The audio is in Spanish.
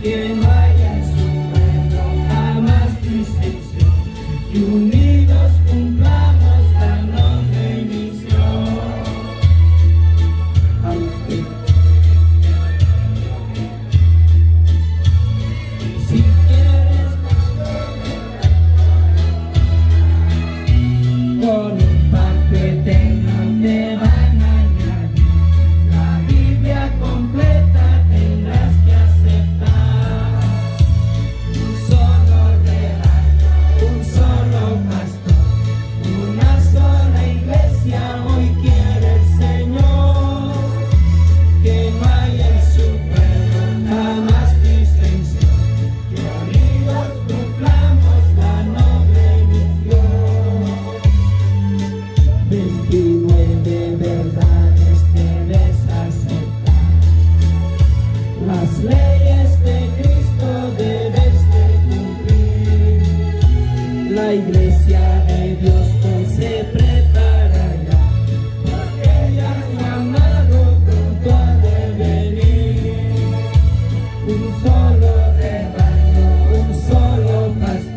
que no haya en su pueblo jamás distinción, y unidos cumplamos la noble misión. Amén. Si quieres con un pacto eterno te van a añadir la Biblia completa, tendrás que aceptar un solo rebaño, un solo pastor, una sola iglesia. Hoy quiere el Señor que no haya en su pueblo jamás disensión, que unidos cumplamos la noble misión. 29 verdades debes aceptar, las leyes de Cristo debes de cumplir. La iglesia de Dios hoy se prepara ya, porque ella es llamado pronto ha de venir. Un solo rebaño, un solo pastor,